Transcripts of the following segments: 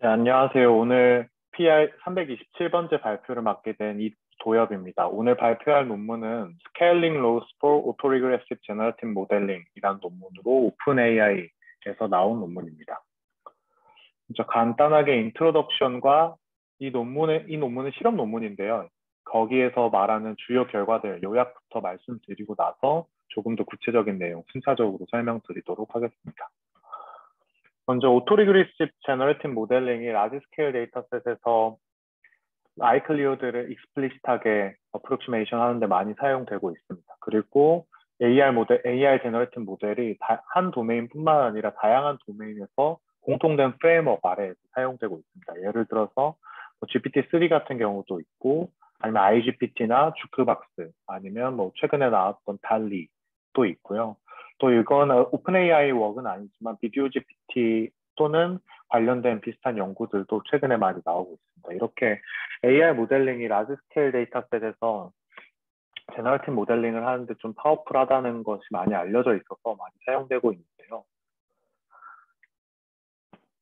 네, 안녕하세요. 오늘 PI 327번째 발표를 맡게 된 이도엽입니다. 오늘 발표할 논문은 Scaling Laws for Autoregressive Generative Modeling이라는 논문으로 오픈AI에서 나온 논문입니다. 먼저 간단하게 인트로덕션과 이 논문은 실험 논문인데요. 거기에서 말하는 주요 결과들 요약부터 말씀드리고 나서 조금 더 구체적인 내용 순차적으로 설명드리도록 하겠습니다. 먼저 오토리그레시브 제너레이티브 모델링이 라지 스케일 데이터셋에서 아이클리어드를 익스플리시트하게 어프로크시메이션 하는데 많이 사용되고 있습니다. 그리고 AR 제너레이티브 모델이 한 도메인뿐만 아니라 다양한 도메인에서 공통된 프레임워크 아래에서 사용되고 있습니다. 예를 들어서 뭐 GPT-3 같은 경우도 있고, 아니면 IGPT나 주크박스, 아니면 뭐 최근에 나왔던 달리도 있고요. 또 이건 오픈 AI 웍은 아니지만 비디오 GPT 또는 관련된 비슷한 연구들도 최근에 많이 나오고 있습니다. 이렇게 AI 모델링이 라지 스케일 데이터셋에서 제너러티브 모델링을 하는데 좀 파워풀하다는 것이 많이 알려져 있어서 많이 사용되고 있는데요.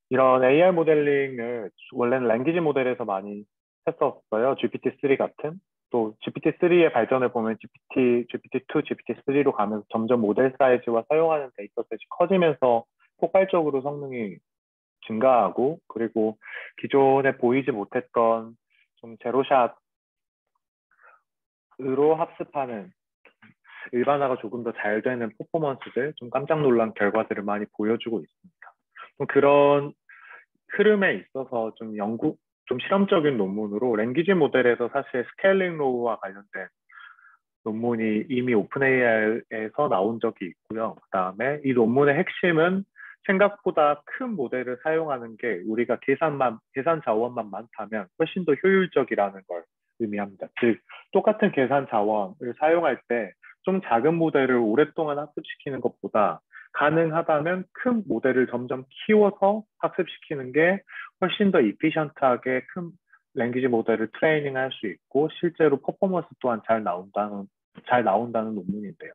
이런 AI 모델링을 원래는 랭귀지 모델에서 많이 했었어요. GPT-3 같은. 또 GPT-3의 발전을 보면 GPT-2, GPT-3로 가면서 점점 모델 사이즈와 사용하는 데이터셋이 커지면서 폭발적으로 성능이 증가하고, 그리고 기존에 보이지 못했던 좀 제로샷으로 합습하는 일반화가 조금 더 잘 되는 퍼포먼스들, 좀 깜짝 놀란 결과들을 많이 보여주고 있습니다. 그런 흐름에 있어서 좀 실험적인 논문으로 랭귀지 모델에서 사실 스케일링 로우와 관련된 논문이 이미 오픈 AI에서 나온 적이 있고요. 그다음에 이 논문의 핵심은 생각보다 큰 모델을 사용하는 게 우리가 계산 자원만 많다면 훨씬 더 효율적이라는 걸 의미합니다. 즉, 똑같은 계산 자원을 사용할 때 좀 작은 모델을 오랫동안 학습시키는 것보다 가능하다면 큰 모델을 점점 키워서 학습시키는 게 훨씬 더 이피션트하게 큰 랭귀지 모델을 트레이닝할 수 있고 실제로 퍼포먼스 또한 잘 나온다는 논문인데요.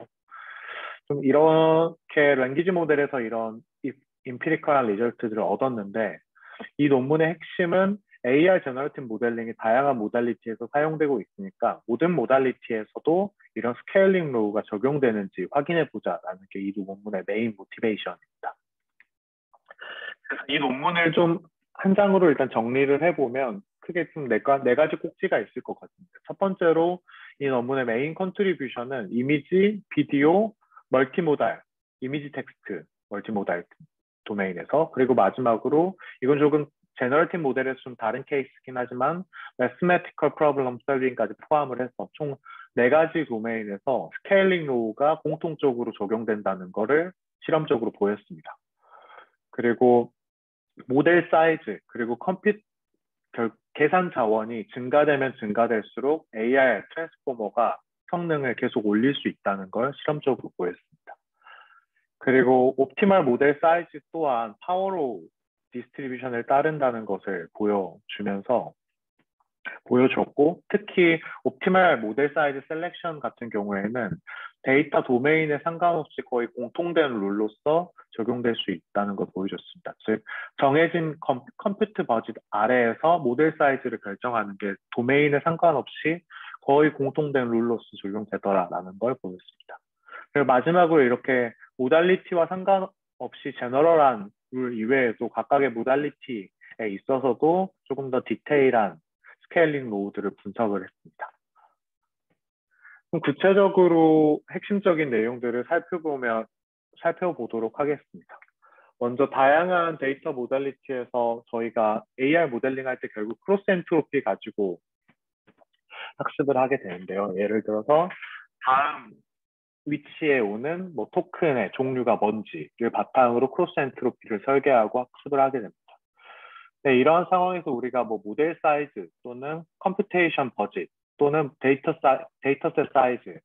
좀 이렇게 랭귀지 모델에서 이런 임피리컬한 리절트들을 얻었는데 이 논문의 핵심은 AR 제너러티브 모델링이 다양한 모달리티에서 사용되고 있으니까 모든 모달리티에서도 이런 스케일링 로우가 적용되는지 확인해 보자라는 게 이 논문의 메인 모티베이션입니다. 이 논문을 좀 한 장으로 일단 정리를 해보면 크게 좀 네 가지 꼭지가 있을 것 같습니다. 첫 번째로 이 논문의 메인 컨트리뷰션은 이미지, 비디오, 멀티모달, 이미지 텍스트, 멀티모달 도메인에서, 그리고 마지막으로 이건 조금 제너러티브 모델에서 좀 다른 케이스긴 하지만 매스메티컬 프로블럼 솔빙까지 포함을 해서 총 4가지 도메인에서 스케일링 로우가 공통적으로 적용된다는 것을 실험적으로 보였습니다. 그리고 모델 사이즈, 그리고 계산 자원이 증가되면 증가될수록 AI 트랜스포머가 성능을 계속 올릴 수 있다는 걸 실험적으로 보였습니다. 그리고 옵티멀 모델 사이즈 또한 파워로 디스트리뷰션을 따른다는 것을 보여줬고, 특히 옵티멀 모델 사이즈 셀렉션 같은 경우에는 데이터 도메인에 상관없이 거의 공통된 룰로서 적용될 수 있다는 걸 보여줬습니다. 즉, 정해진 컴퓨트 버짓 아래에서 모델 사이즈를 결정하는 게 도메인에 상관없이 거의 공통된 룰로서 적용되더라라는 걸 보였습니다. 그리고 마지막으로 이렇게 모달리티와 상관없이 제너럴한 룰 이외에도 각각의 모달리티에 있어서도 조금 더 디테일한 스케일링 로우들을 분석을 했습니다. 그럼 구체적으로 핵심적인 내용들을 살펴보도록 하겠습니다. 먼저 다양한 데이터 모달리티에서 저희가 AR 모델링 할 때 결국 크로스 엔트로피 가지고 학습을 하게 되는데요. 예를 들어서 다음 위치에 오는 뭐 토큰의 종류가 뭔지를 바탕으로 크로스 엔트로피를 설계하고 학습을 하게 됩니다. 네, 이러한 상황에서 우리가 뭐 모델 사이즈 또는 컴퓨테이션 버짓 또는 데이터셋 사이즈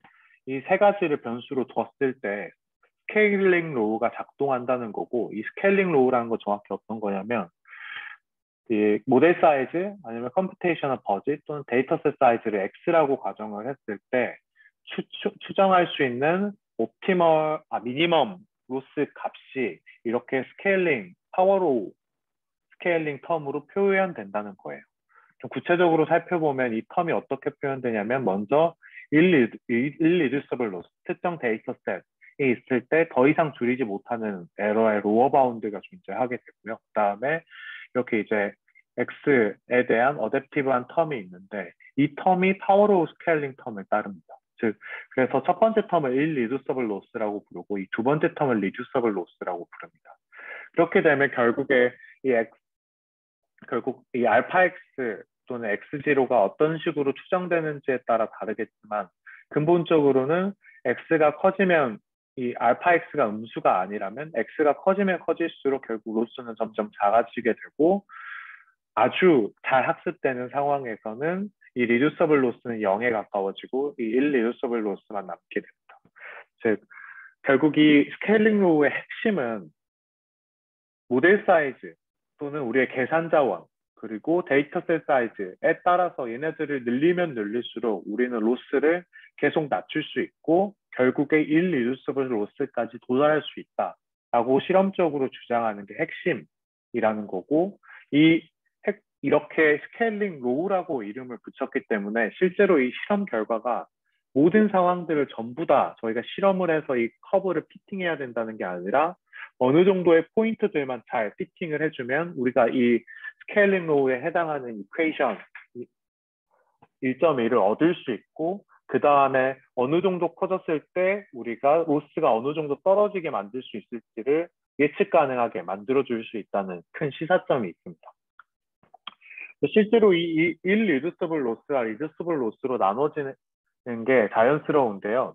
이 3가지를 변수로 뒀을 때 스케일링 로우가 작동한다는 거고, 이 스케일링 로우라는 건 정확히 어떤 거냐면 이 모델 사이즈 아니면 컴퓨테이셔널 버짓 또는 데이터셋 사이즈를 X라고 가정을 했을 때 추정할 수 있는 미니멈 로스 값이 이렇게 파워로 스케일링 텀으로 표현된다는 거예요. 좀 구체적으로 살펴보면 이 텀이 어떻게 표현되냐면 먼저 irreducible loss, 특정 데이터 셋이 있을 때 더 이상 줄이지 못하는 에러의 로어 바운드가 존재하게 되고요. 그 다음에 이렇게 이제 X에 대한 어댑티브한 텀이 있는데 이 텀이 파워로우 스케일링 텀을 따릅니다. 즉, 그래서 첫 번째 텀을 irreducible loss라고 부르고 이 두 번째 텀을 reducible loss라고 부릅니다. 그렇게 되면 결국 이 알파 X 또는 X0가 어떤 식으로 추정되는지에 따라 다르겠지만 근본적으로는 X가 커지면 이 알파 X가 음수가 아니라면 X가 커지면 커질수록 결국 로스는 점점 작아지게 되고 아주 잘 학습되는 상황에서는 이 리듀서블 로스는 0에 가까워지고 이 일리듀서블 로스만 남게 됩니다. 즉 결국 이 스케일링 로우의 핵심은 모델 사이즈 또는 우리의 계산 자원 그리고 데이터셋 사이즈에 따라서 얘네들을 늘리면 늘릴수록 우리는 로스를 계속 낮출 수 있고 결국에 일리듀서블 로스까지 도달할 수 있다라고 실험적으로 주장하는 게 핵심이라는 거고 이렇게 스케일링 로우라고 이름을 붙였기 때문에 실제로 이 실험 결과가 모든 상황들을 전부 다 저희가 실험을 해서 이 커브를 피팅해야 된다는 게 아니라 어느 정도의 포인트들만 잘 피팅을 해주면 우리가 이 스케일링 로우에 해당하는 이퀘이션 1.1을 얻을 수 있고 그 다음에 어느 정도 커졌을 때 우리가 로스가 어느 정도 떨어지게 만들 수 있을지를 예측 가능하게 만들어줄 수 있다는 큰 시사점이 있습니다. 실제로 이 irreducible loss가 reducible loss로 나눠지는 게 자연스러운데요.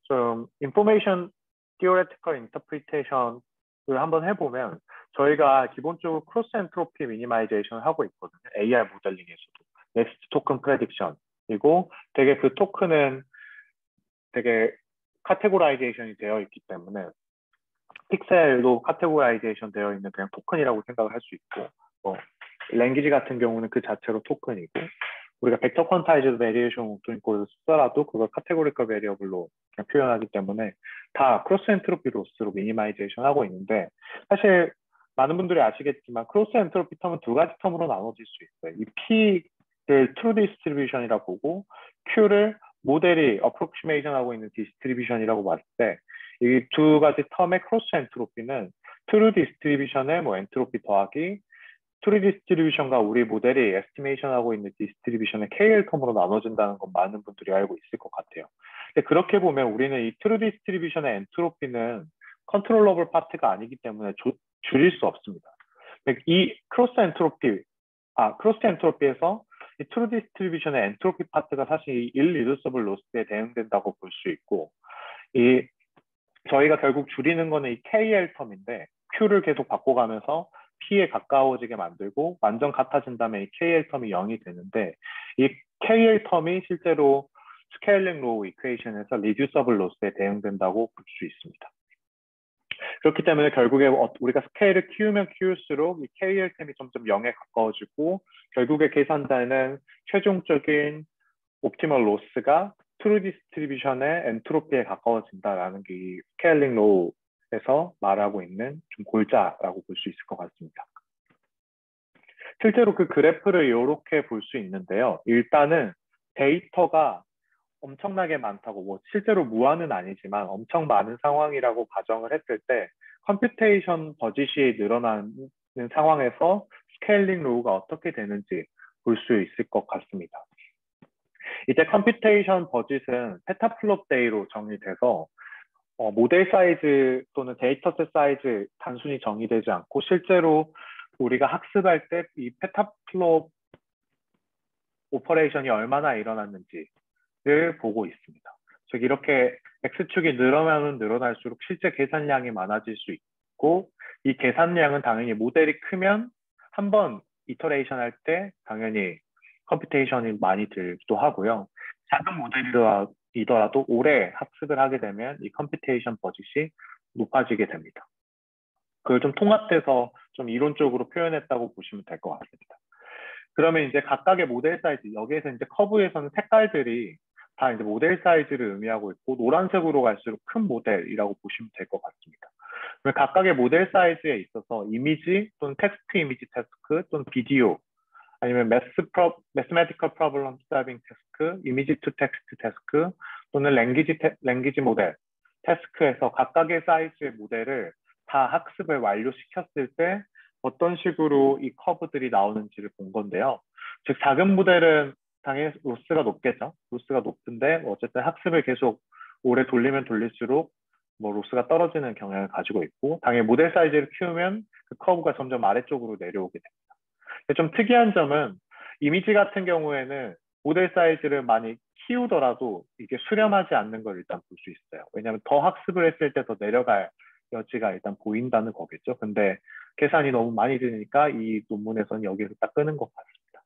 좀 information theoretical interpretation을 한번 해보면 저희가 기본적으로 크로스 엔트로피 미니마이제이션을 하고 있거든요. AR 모델링에서도 넥스트 토큰 프레딕션 그리고 되게 그 토큰은 되게 카테고라이제이션이 되어 있기 때문에 픽셀도 카테고라이제이션 되어 있는 그냥 토큰이라고 생각을 할 수 있고 랭귀지 같은 경우는 그 자체로 토큰이고 우리가 벡터 퀀타이즈드 베리에이션 옥토인코드를 쓰더라도 그걸 카테고리컬 베리어블로 그냥 표현하기 때문에 다 크로스 엔트로피 로스로 미니마이제이션 하고 있는데 사실 많은 분들이 아시겠지만 크로스 엔트로피 텀은 두 가지 텀으로 나눠질 수 있어요. 이 P를 트루 디스트리뷰션이라고 보고 Q를 모델이 어프로크시메이션 하고 있는 디스트리뷰션이라고 봤을 때 이 두 가지 텀의 크로스 엔트로피는 트루 디스트리뷰션의 뭐 엔트로피 더하기 트루 디스트리뷰션과 우리 모델이 에스티메이션 하고 있는 디스트리뷰션의 KL 텀으로 나눠진다는 건 많은 분들이 알고 있을 것 같아요. 근데 그렇게 보면 우리는 이 트루 디스트리뷰션의 엔트로피는 컨트롤러블 파트가 아니기 때문에 줄일 수 없습니다. 이 크로스 엔트로피에서 이 트루 디스트리뷰션의 엔트로피 파트가 사실 일리듀서블 로스에 대응된다고 볼 수 있고 저희가 결국 줄이는 거는 이 KL 텀인데 Q를 계속 바꿔가면서 P에 가까워지게 만들고 완전 같아진 다음에 이 KL 텀이 0이 되는데 이 KL 텀이 실제로 스케일링 로우 이퀘이션에서 리듀서블 로스에 대응된다고 볼 수 있습니다. 그렇기 때문에 결국에 우리가 스케일을 키우면 키울수록 이 KL 텀이 점점 0에 가까워지고 결국에 계산되는 최종적인 옵티멀 로스가 트루 디스트리뷰션의 엔트로피에 가까워진다라는 게 이 스케일링 로우에서 말하고 있는 좀 골자라고 볼 수 있을 것 같습니다. 실제로 그 그래프를 이렇게 볼 수 있는데요. 일단은 데이터가 엄청나게 많다고 뭐 실제로 무한은 아니지만 엄청 많은 상황이라고 가정을 했을 때 컴퓨테이션 버짓이 늘어나는 상황에서 스케일링 로우가 어떻게 되는지 볼 수 있을 것 같습니다. 이제 컴퓨테이션 버짓은 페타플롭 데이로 정의돼서 모델 사이즈 또는 데이터셋 사이즈 단순히 정의되지 않고 실제로 우리가 학습할 때 이 페타플롭 오퍼레이션이 얼마나 일어났는지를 보고 있습니다. 즉 이렇게 X축이 늘어나면 늘어날수록 실제 계산량이 많아질 수 있고 이 계산량은 당연히 모델이 크면 한 번 이터레이션 할 때 당연히 컴퓨테이션이 많이 들기도 하고요. 작은 모델이더라도 오래 학습을 하게 되면 이 컴퓨테이션 버짓이 높아지게 됩니다. 그걸 좀 통합돼서 좀 이론적으로 표현했다고 보시면 될 것 같습니다. 그러면 이제 각각의 모델 사이즈, 여기에서 이제 커브에서는 색깔들이 다 이제 모델 사이즈를 의미하고 있고 노란색으로 갈수록 큰 모델이라고 보시면 될 것 같습니다. 각각의 모델 사이즈에 있어서 이미지 또는 텍스트 이미지 태스크 또는 비디오 아니면 매스메티컬 프로블럼 솔빙 태스크, 이미지 투 텍스트 태스크 또는 랭귀지 모델 태스크에서 각각의 사이즈의 모델을 다 학습을 완료시켰을 때 어떤 식으로 이 커브들이 나오는지를 본 건데요. 즉 작은 모델은 당연히 로스가 높겠죠. 로스가 높은데 어쨌든 학습을 계속 오래 돌리면 돌릴수록 뭐 로스가 떨어지는 경향을 가지고 있고 당연히 모델 사이즈를 키우면 그 커브가 점점 아래쪽으로 내려오게 됩니다. 좀 특이한 점은 이미지 같은 경우에는 모델 사이즈를 많이 키우더라도 이게 수렴하지 않는 걸 일단 볼 수 있어요. 왜냐하면 더 학습을 했을 때 더 내려갈 여지가 일단 보인다는 거겠죠. 근데 계산이 너무 많이 드니까 이 논문에서는 여기서 딱 끄는 것 같습니다.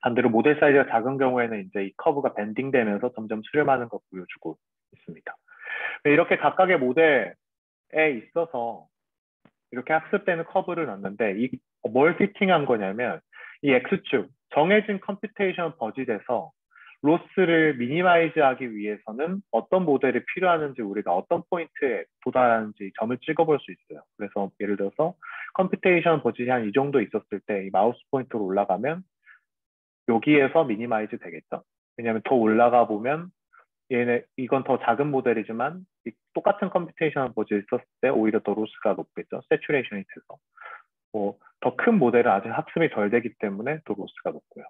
반대로 모델 사이즈가 작은 경우에는 이제 이 커브가 밴딩되면서 점점 수렴하는 걸 보여주고 있습니다. 이렇게 각각의 모델에 있어서 이렇게 학습되는 커브를 넣는데 뭘 피팅한 거냐면 이 X축 정해진 컴퓨테이션 버짓에서 로스를 미니마이즈하기 위해서는 어떤 모델이 필요하는지 우리가 어떤 포인트에 도달하는지 점을 찍어볼 수 있어요. 그래서 예를 들어서 컴퓨테이션 버짓이 한 이 정도 있었을 때 이 마우스 포인트로 올라가면 여기에서 미니마이즈 되겠죠. 왜냐하면 더 올라가 보면 이건 더 작은 모델이지만 똑같은 컴퓨테이션 버짓이 있었을 때 오히려 더 로스가 높겠죠. 세츄레이션이 돼서. 더 큰 모델은 아직 학습이 덜 되기 때문에 더 로스가 높고요.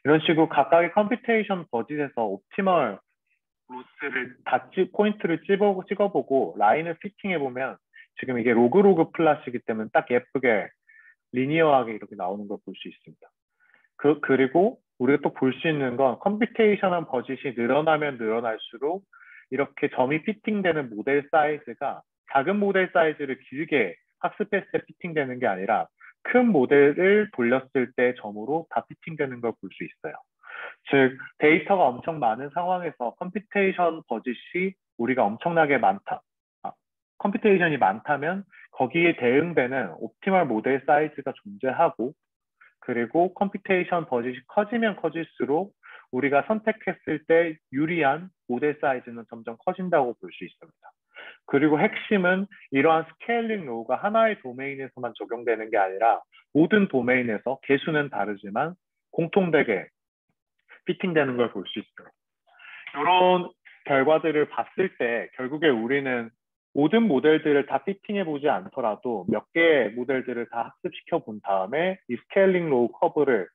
이런 식으로 각각의 컴퓨테이션 버짓에서 옵티멀 로스를 포인트를 찍어보고 라인을 피팅해보면 지금 이게 로그 플랫이기 때문에 딱 예쁘게 리니어하게 이렇게 나오는 걸 볼 수 있습니다. 그리고 우리가 또 볼 수 있는 건 컴퓨테이션한 버짓이 늘어나면 늘어날수록 이렇게 점이 피팅되는 모델 사이즈가 작은 모델 사이즈를 길게 학습했을 때 피팅되는 게 아니라 큰 모델을 돌렸을 때 점으로 다 피팅되는 걸 볼 수 있어요. 즉 데이터가 엄청 많은 상황에서 컴퓨테이션 버짓이 우리가 엄청나게 컴퓨테이션이 많다면 거기에 대응되는 옵티멀 모델 사이즈가 존재하고 그리고 컴퓨테이션 버짓이 커지면 커질수록 우리가 선택했을 때 유리한 모델 사이즈는 점점 커진다고 볼 수 있습니다. 그리고 핵심은 이러한 스케일링 로우가 하나의 도메인에서만 적용되는 게 아니라 모든 도메인에서 개수는 다르지만 공통되게 피팅되는 걸 볼 수 있어요. 이런 결과들을 봤을 때 결국에 우리는 모든 모델들을 다 피팅해보지 않더라도 몇 개의 모델들을 다 학습시켜 본 다음에 이 스케일링 로우 커브를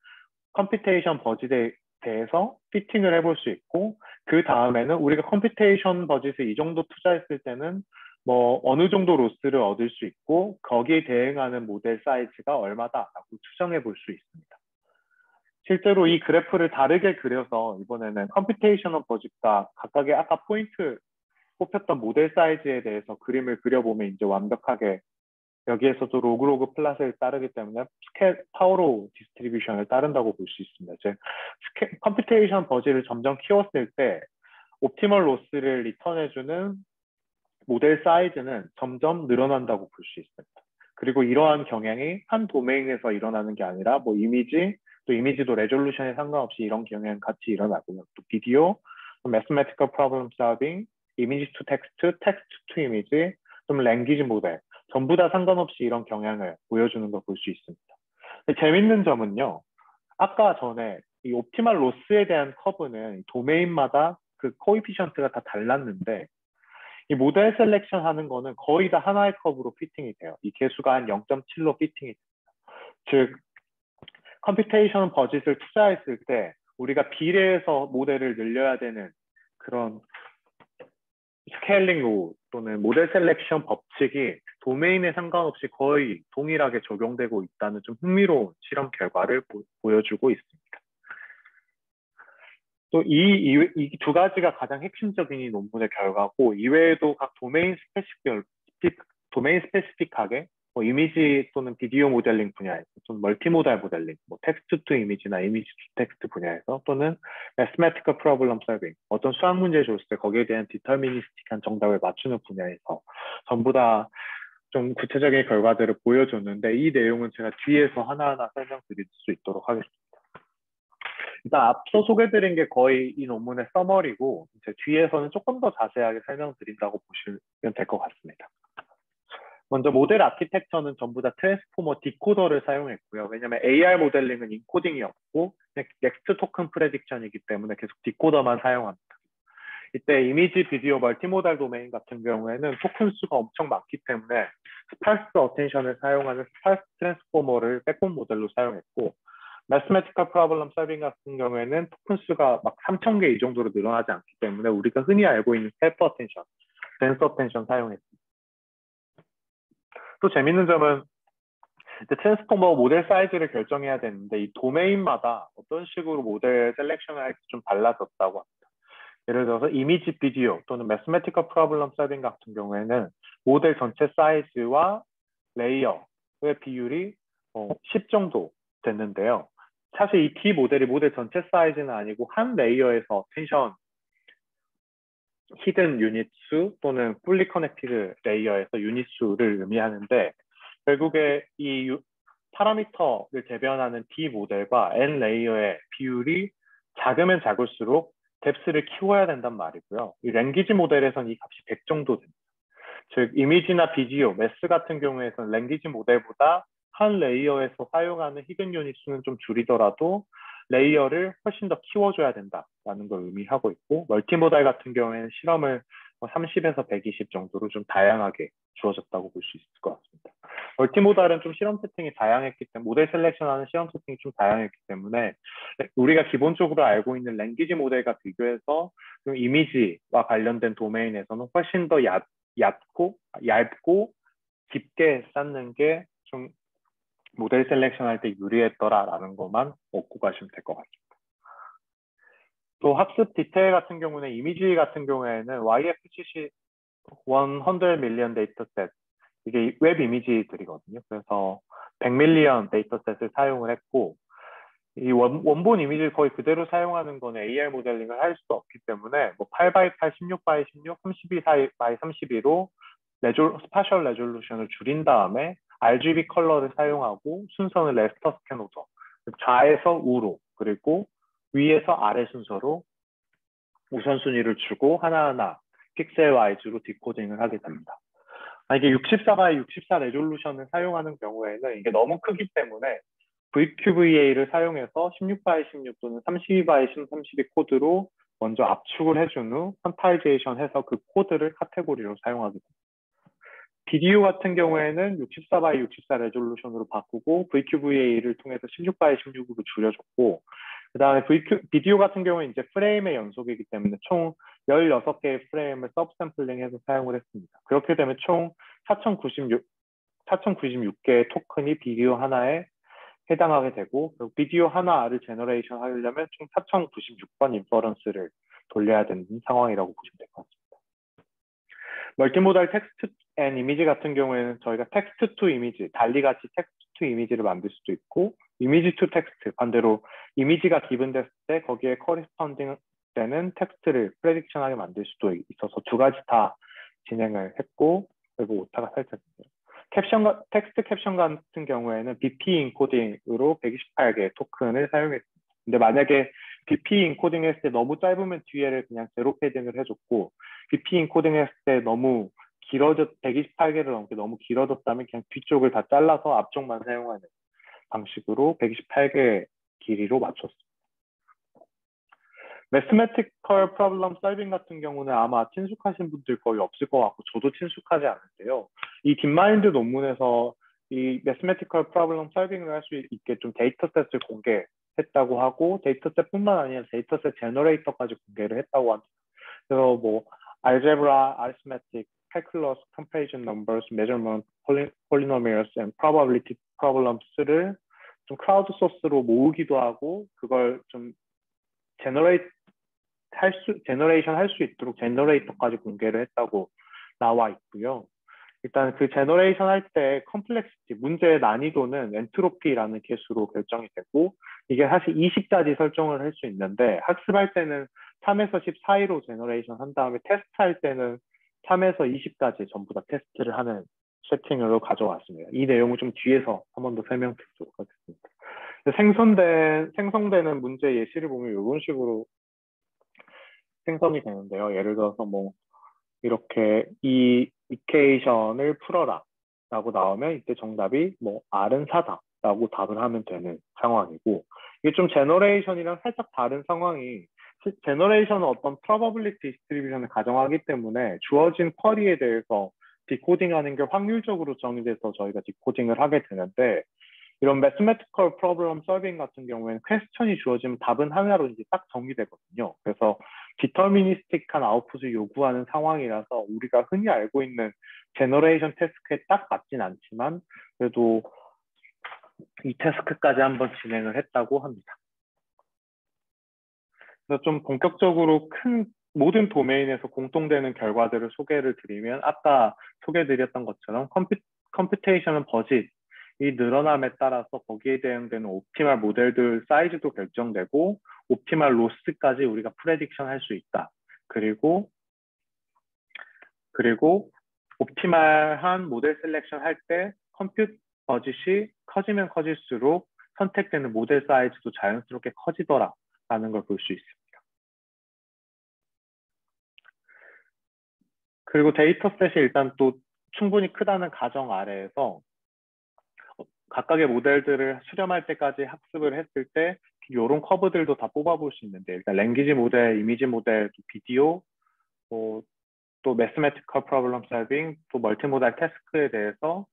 컴퓨테이션 버짓에 대해서 피팅을 해볼 수 있고 그 다음에는 우리가 컴퓨테이션 버짓을 이 정도 투자했을 때는 뭐 어느 정도 로스를 얻을 수 있고 거기에 대응하는 모델 사이즈가 얼마다라고 추정해 볼 수 있습니다. 실제로 이 그래프를 다르게 그려서 이번에는 컴퓨테이셔널 버짓과 각각의 아까 포인트 뽑혔던 모델 사이즈에 대해서 그림을 그려보면 이제 완벽하게 여기에서도 로그 플랫을 따르기 때문에 파워로 디스트리뷰션을 따른다고 볼 수 있습니다. 즉 컴퓨테이션 버짓을 점점 키웠을 때 옵티멀 로스를 리턴해주는 모델 사이즈는 점점 늘어난다고 볼 수 있습니다. 그리고 이러한 경향이 한 도메인에서 일어나는 게 아니라 뭐 또 이미지도 레졸루션에 상관없이 이런 경향 같이 일어나고요. 또 비디오, 매스메티컬 프로블럼 솔빙, 이미지 투 텍스트, 텍스트 투 이미지, 좀 랭귀지 모델 전부 다 상관없이 이런 경향을 보여주는 걸 볼 수 있습니다. 재밌는 점은요. 아까 전에 이 옵티멀 로스에 대한 커브는 도메인마다 그 코에피션트가 다 달랐는데 이 모델 셀렉션 하는 거는 거의 다 하나의 커브로 피팅이 돼요. 이 개수가 한 0.7로 피팅이 됩니다. 즉 컴퓨테이션 버짓을 투자했을 때 우리가 비례해서 모델을 늘려야 되는 그런 스케일링 로우 또는 모델 셀렉션 법칙이 도메인에 상관없이 거의 동일하게 적용되고 있다는 좀 흥미로운 실험 결과를 보여주고 있습니다. 또 이 두 가지가 가장 핵심적인 이 논문의 결과고 이외에도 각 도메인 스페시픽하게 뭐 이미지 또는 비디오 모델링 분야에서 좀 멀티모달 모델링, 뭐 텍스트 투 이미지나 이미지 투 텍스트 분야에서 또는 매스메티컬 프로블럼 솔빙, 어떤 수학 문제 줬을 때 거기에 대한 디터미니스틱한 정답을 맞추는 분야에서 전부 다 좀 구체적인 결과들을 보여줬는데 이 내용은 제가 뒤에서 하나하나 설명드릴 수 있도록 하겠습니다. 일단 앞서 소개드린 게 거의 이 논문의 서머리고 이제 뒤에서는 조금 더 자세하게 설명드린다고 보시면 될 것 같습니다. 먼저 모델 아키텍처는 전부 다 트랜스포머 디코더를 사용했고요. 왜냐하면 AR 모델링은 인코딩이었고 넥스트 토큰 프레딕션이기 때문에 계속 디코더만 사용합니다. 이때 이미지, 비디오, 멀티모달 도메인 같은 경우에는 토큰 수가 엄청 많기 때문에 스파스 어텐션을 사용하는 스파스 트랜스포머를 백본 모델로 사용했고, 매스메티컬 프로블럼 설빙 같은 경우에는 토큰 수가 막 3,000개 이 정도로 늘어나지 않기 때문에 우리가 흔히 알고 있는 셀프 어텐션, 덴스 어텐션 사용했습니다. 또 재밌는 점은 트랜스포머 모델 사이즈를 결정해야 되는데 이 도메인마다 어떤 식으로 모델 셀렉션을 할지 좀 달라졌다고 합니다. 예를 들어서 이미지 비디오 또는 매스메티컬 프로블럼 설빙 같은 경우에는 모델 전체 사이즈와 레이어의 비율이 10 정도 됐는데요. 사실 이 T 모델이 모델 전체 사이즈는 아니고 한 레이어에서 텐션 히든 유닛 수 또는 풀리 커넥티드 레이어에서 유닛 수를 의미하는데, 결국에 이 파라미터를 대변하는 D 모델과 N 레이어의 비율이 작으면 작을수록 뎁스를 키워야 된단 말이고요. 이 랭귀지 모델에서는 이 값이 100 정도 됩니다. 즉 이미지나 비디오, 매스 같은 경우에서는 랭귀지 모델보다 한 레이어에서 사용하는 히든 유닛 수는 좀 줄이더라도 레이어를 훨씬 더 키워줘야 된다라는 걸 의미하고 있고, 멀티모달 같은 경우에는 실험을 30에서 120 정도로 좀 다양하게 주어졌다고 볼 수 있을 것 같습니다. 멀티모달은 좀 실험 세팅이 다양했기 때문에, 모델 셀렉션하는 실험 세팅이 좀 다양했기 때문에 우리가 기본적으로 알고 있는 랭귀지 모델과 비교해서 좀 이미지와 관련된 도메인에서는 훨씬 더 얇고 깊게 쌓는 게 좀 모델 셀렉션 할 때 유리했더라라는 것만 얻고 가시면 될 것 같습니다. 또 학습 디테일 같은 경우는 이미지 같은 경우에는 YFCC 100 밀리언 데이터셋, 이게 웹 이미지들이거든요. 그래서 100 밀리언 데이터셋을 사용을 했고, 이 원본 이미지를 거의 그대로 사용하는 거는 AR 모델링을 할 수 없기 때문에 뭐 8x8, 16x16, 32x32로 스파셜 레졸루션을 줄인 다음에 RGB 컬러를 사용하고 순서는 레스터 스캔 오더, 좌에서 우로 그리고 위에서 아래 순서로 우선순위를 주고 하나하나 픽셀 와이즈로 디코딩을 하게 됩니다. 이게 64x 64 레졸루션을 사용하는 경우에는 이게 너무 크기 때문에 VQVA를 사용해서 16x16 또는 32x32 코드로 먼저 압축을 해준 후 퀀타이제이션 해서 그 코드를 카테고리로 사용하게 됩니다. 비디오 같은 경우에는 64x64 레졸루션으로 바꾸고 VQVA를 통해서 16x16으로 줄여줬고, 그 다음에 비디오 같은 경우는 이제 프레임의 연속이기 때문에 총 16개의 프레임을 서브샘플링해서 사용을 했습니다. 그렇게 되면 총 4096개의 토큰이 비디오 하나에 해당하게 되고, 비디오 하나를 제너레이션 하려면 총 4096번 인퍼런스를 돌려야 되는 상황이라고 보시면 될 것 같습니다. 멀티모달 텍스트 앤 이미지 같은 경우에는 저희가 텍스트 투 이미지, 달리같이 텍스트 투 이미지를 만들 수도 있고, 이미지 투 텍스트, 반대로 이미지가 기본됐을 때 거기에 커리스펀딩 되는 텍스트를 프레딕션하게 만들 수도 있어서 두 가지 다 진행을 했고, 그리고 오타가 살짝 있네요. 텍스트 캡션 같은 경우에는 BP 인코딩으로 128개의 토큰을 사용했습니다. 근데 만약에 BP 인코딩 했을 때 너무 짧으면 뒤에를 그냥 제로 패딩을 해줬고, BP 인코딩 했을 때 너무 128개를 넘게 너무 길어졌다면 그냥 뒤쪽을 다 잘라서 앞쪽만 사용하는 방식으로 128개 길이로 맞췄습니다. 매스메티컬 프로블럼 설빙 같은 경우는 아마 친숙하신 분들 거의 없을 것 같고 저도 친숙하지 않은데요. 이 딥마인드 논문에서 이 매스메티컬 프로블럼 설빙을 할 수 있게 좀 데이터셋을 공개했다고 하고, 데이터셋뿐만 아니라 데이터셋 제너레이터까지 공개를 했다고 합니다. 그래서 뭐 algebra, arithmetic, calculus, comparison numbers, measurement, polynomials, and probability problems를 좀 크라우드 소스로 모으기도 하고, 그걸 좀 제너레이션 할 수 있도록 제너레이터까지 공개를 했다고 나와 있고요. 일단 그 제너레이션 할 때 컴플렉시티, 문제의 난이도는 엔트로피라는 개수로 결정이 되고, 이게 사실 20까지 설정을 할 수 있는데 학습할 때는 3에서 10 사이로 제너레이션 한 다음에 테스트할 때는 3에서 20까지 전부 다 테스트를 하는 세팅으로 가져왔습니다. 이 내용을 좀 뒤에서 한 번 더 설명드리도록 하겠습니다. 생성되는 문제 예시를 보면 이런 식으로 생성이 되는데요. 예를 들어서 뭐 이렇게 이 이퀘이션을 풀어라. 라고 나오면 이때 정답이 뭐 R은 4다 라고 답을 하면 되는 상황이고, 이게 좀 제너레이션이랑 살짝 다른 상황이, 제너레이션은 어떤 probability distribution을 가정하기 때문에 주어진 쿼리에 대해서 디코딩하는 게 확률적으로 정의돼서 저희가 디코딩을 하게 되는데, 이런 mathematical problem solving 같은 경우에는 퀘스천이 주어지면 답은 하나로 이제 딱 정리되거든요. 그래서 디터미니스틱한 아웃풋을 요구하는 상황이라서 우리가 흔히 알고 있는 제너레이션 태스크에 딱 맞진 않지만 그래도 이 태스크까지 한번 진행을 했다고 합니다. 그래서 좀 본격적으로 큰 모든 도메인에서 공통되는 결과들을 소개를 드리면, 아까 소개드렸던 것처럼 컴퓨테이션은 버짓 이 늘어남에 따라서 거기에 대응되는 옵티멀 모델들 사이즈도 결정되고 옵티멀 로스까지 우리가 프레딕션 할 수 있다. 그리고 옵티멀한 모델 셀렉션 할 때 컴퓨트 버짓이 커지면 커질수록 선택되는 모델 사이즈도 자연스럽게 커지더라라는 걸 볼 수 있습니다. 그리고 데이터셋이 일단 또 충분히 크다는 가정 아래에서 각각의 모델들을 수렴할 때까지 학습을 했을 때 이런 커브들도 다 뽑아볼 수 있는데, 일단 랭귀지 모델, 이미지 모델, 비디오, 또 매스매티컬 프로블럼 솔빙, 또 멀티모달 태스크에 대해서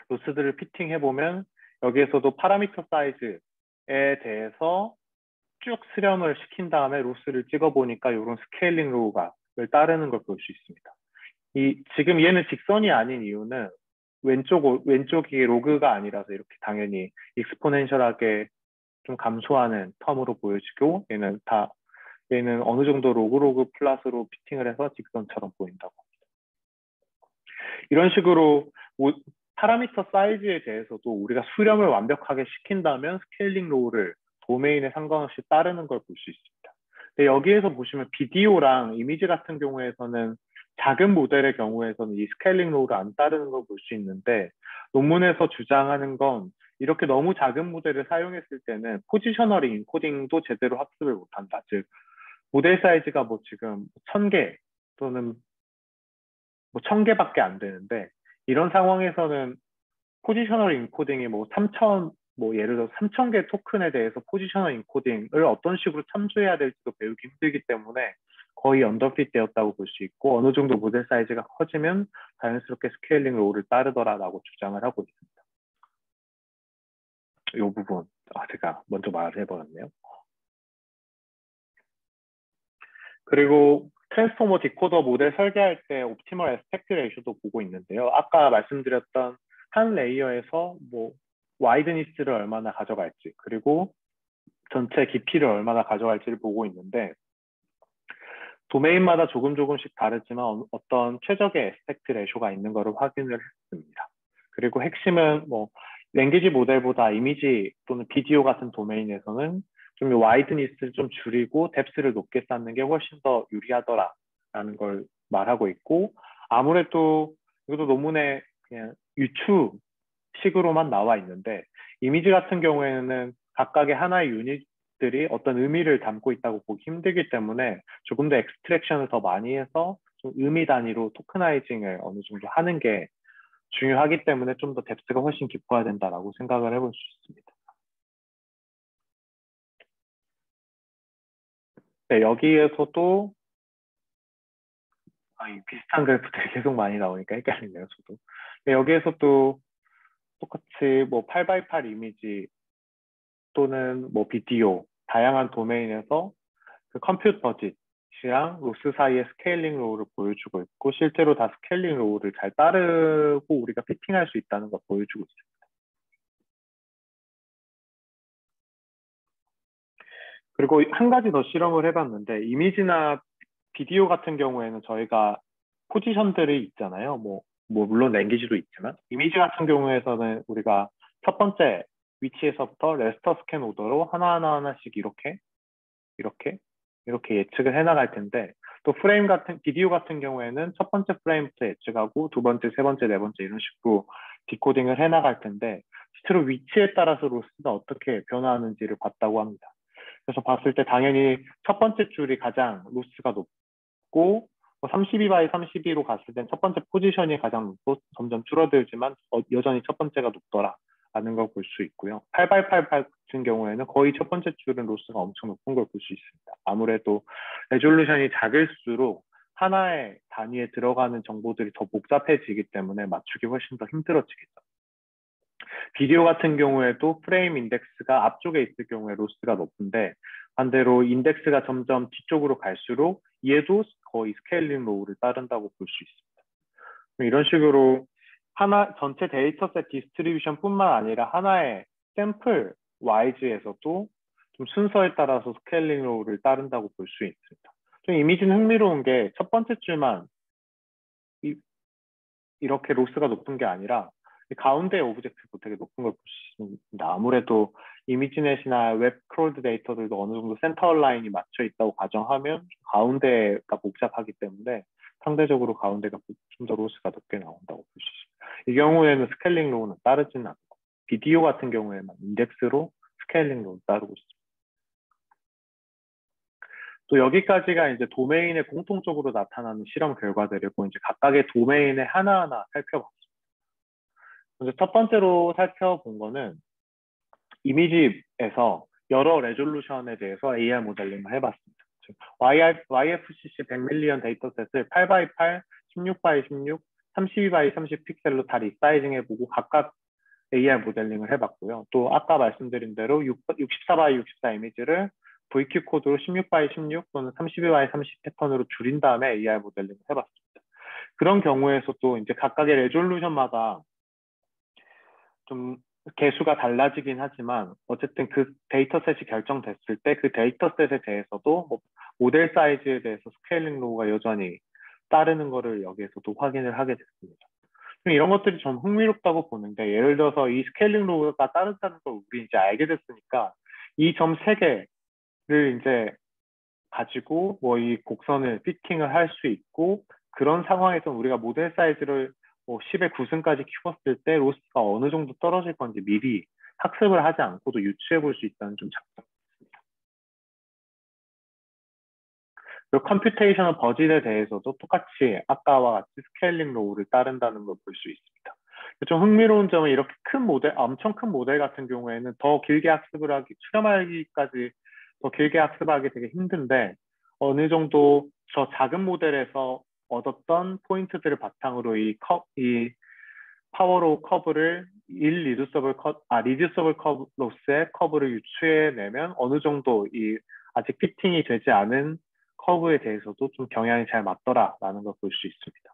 로스들을 피팅해보면 여기에서도 파라미터 사이즈에 대해서 쭉 수렴을 시킨 다음에 로스를 찍어보니까 이런 스케일링 로우가 따르는 걸 볼 수 있습니다. 지금 얘는 직선이 아닌 이유는 왼쪽이 로그가 아니라서 이렇게 당연히 익스포넨셜하게 좀 감소하는 텀으로 보여지고, 얘는 어느 정도 로그 플러스로 피팅을 해서 직선처럼 보인다고 합니다. 이런 식으로 파라미터 사이즈에 대해서도 우리가 수렴을 완벽하게 시킨다면 스케일링 로우를 도메인에 상관없이 따르는 걸 볼 수 있습니다. 근데 여기에서 보시면 비디오랑 이미지 같은 경우에서는 작은 모델의 경우에서는 이 스케일링 로우를 안 따르는 걸 볼 수 있는데, 논문에서 주장하는 건 이렇게 너무 작은 모델을 사용했을 때는 포지셔널 인코딩도 제대로 학습을 못한다. 즉 모델 사이즈가 뭐 지금 1000개 또는 뭐 1000개밖에 안 되는데, 이런 상황에서는 포지셔널 인코딩이 뭐 예를 들어 3000개 토큰에 대해서 포지셔널 인코딩을 어떤 식으로 참조해야 될지도 배우기 힘들기 때문에 거의 언더핏 되었다고 볼 수 있고, 어느 정도 모델 사이즈가 커지면 자연스럽게 스케일링 로우를 따르더라라고 주장을 하고 있습니다. 이 부분 제가 먼저 말을 해버렸네요. 그리고 트랜스포머 디코더 모델 설계할 때 옵티멀 애스펙트 레이쇼도 보고 있는데요. 아까 말씀드렸던 한 레이어에서 뭐 와이드니스를 얼마나 가져갈지, 그리고 전체 깊이를 얼마나 가져갈지를 보고 있는데, 도메인마다 조금씩 다르지만 어떤 최적의 애스펙트 레이쇼가 있는 것을 확인을 했습니다. 그리고 핵심은 뭐 랭귀지 모델보다 이미지 또는 비디오 같은 도메인에서는 좀 와이드니스를 좀 줄이고 뎁스를 높게 쌓는 게 훨씬 더 유리하더라라는 걸 말하고 있고, 아무래도 이것도 논문에 그냥 유추식으로만 나와 있는데, 이미지 같은 경우에는 각각의 하나의 유닛들이 어떤 의미를 담고 있다고 보기 힘들기 때문에 조금 더 엑스트랙션을 더 많이 해서 좀 의미 단위로 토크나이징을 어느 정도 하는 게 중요하기 때문에 좀 더 뎁스가 훨씬 깊어야 된다라고 생각을 해볼 수 있습니다. 네, 여기에서도 이 비슷한 그래프들이 계속 많이 나오니까 헷갈리네요, 저도. 네, 여기에서도 똑같이 뭐 8x8 이미지 또는 뭐 비디오, 다양한 도메인에서 그 컴퓨트 버짓이랑 로스 사이의 스케일링 로우를 보여주고 있고, 실제로 다 스케일링 로우를 잘 따르고 우리가 피팅할 수 있다는 걸 보여주고 있습니다. 그리고 한 가지 더 실험을 해봤는데, 이미지나 비디오 같은 경우에는 저희가 포지션들이 있잖아요. 물론 랭귀지도 있지만, 이미지 같은 경우에서는 우리가 첫 번째 위치에서부터 레스터 스캔 오더로 하나씩 이렇게 예측을 해나갈 텐데, 또 비디오 같은 경우에는 첫 번째 프레임부터 예측하고 두 번째, 세 번째, 네 번째 이런 식으로 디코딩을 해나갈 텐데, 실제로 위치에 따라서 로스가 어떻게 변화하는지를 봤다고 합니다. 그래서 봤을 때 당연히 첫 번째 줄이 가장 로스가 높고, 32 바이 32로 갔을 땐 첫 번째 포지션이 가장 높고 점점 줄어들지만 여전히 첫 번째가 높더라 라는 걸 볼 수 있고요. 8 바이 8 같은 경우에는 거의 첫 번째 줄은 로스가 엄청 높은 걸 볼 수 있습니다. 아무래도 레졸루션이 작을수록 하나의 단위에 들어가는 정보들이 더 복잡해지기 때문에 맞추기 훨씬 더 힘들어지겠죠. 비디오 같은 경우에도 프레임 인덱스가 앞쪽에 있을 경우에 로스가 높은데 반대로 인덱스가 점점 뒤쪽으로 갈수록 얘도 거의 스케일링 로우를 따른다고 볼 수 있습니다. 이런 식으로 하나 전체 데이터셋 디스트리뷰션뿐만 아니라 하나의 샘플 와이즈에서도 좀 순서에 따라서 스케일링 로우를 따른다고 볼 수 있습니다. 좀 이미지는 흥미로운 게 첫 번째 줄만 이렇게 로스가 높은 게 아니라 가운데 오브젝트도 되게 높은 걸 볼 수 있습니다. 아무래도 이미지넷이나 웹 크롤드 데이터들도 어느 정도 센터 라인이 맞춰 있다고 가정하면 가운데가 복잡하기 때문에 상대적으로 가운데가 좀 더 로스가 높게 나온다고 볼 수 있습니다. 이 경우에는 스케일링 로우는 따르지는 않고 비디오 같은 경우에는 인덱스로 스케일링 로우를 따르고 있습니다. 또 여기까지가 이제 도메인에 공통적으로 나타나는 실험 결과들이고 이제 각각의 도메인을 하나하나 살펴봤습니다. 먼저 첫 번째로 살펴본 거는 이미지에서 여러 레졸루션에 대해서 AR 모델링을 해봤습니다. YFCC 100밀리언 데이터셋을 8x8, 16x16, 32x30 픽셀로 다 리사이징 해보고 각각 AR 모델링을 해봤고요. 또 아까 말씀드린 대로 64x64 이미지를 VQ 코드로 16x16 또는 32x30 패턴으로 줄인 다음에 AR 모델링을 해봤습니다. 그런 경우에서도 이제 각각의 레졸루션마다 좀 개수가 달라지긴 하지만 어쨌든 그 데이터셋이 결정됐을 때 그 데이터셋에 대해서도 뭐 모델 사이즈에 대해서 스케일링 로우가 여전히 따르는 거를 여기에서도 확인을 하게 됐습니다. 이런 것들이 좀 흥미롭다고 보는데 예를 들어서 이 스케일링 로우가 따른다는 걸 우리 이제 알게 됐으니까 이 점 3개를 이제 가지고 뭐 이 곡선을 피팅을 할 수 있고 그런 상황에서 우리가 모델 사이즈를 뭐 10의 9승까지 키웠을 때 로스가 어느 정도 떨어질 건지 미리 학습을 하지 않고도 유추해 볼 수 있다는 좀 장점이 있습니다. 그리고 컴퓨테이셔널 버짓에 대해서도 똑같이 아까와 같이 스케일링 로우를 따른다는 걸 볼 수 있습니다. 좀 흥미로운 점은 이렇게 큰 모델, 엄청 큰 모델 같은 경우에는 더 길게 학습을 하기, 수렴하기까지 더 길게 학습하기 되게 힘든데 어느 정도 저 작은 모델에서 얻었던 포인트들을 바탕으로 이 파워로우 커브를 리듀서블 커브 로스의 커브를 유추해내면 어느 정도 이 아직 피팅이 되지 않은 커브에 대해서도 좀 경향이 잘 맞더라라는 걸 볼 수 있습니다.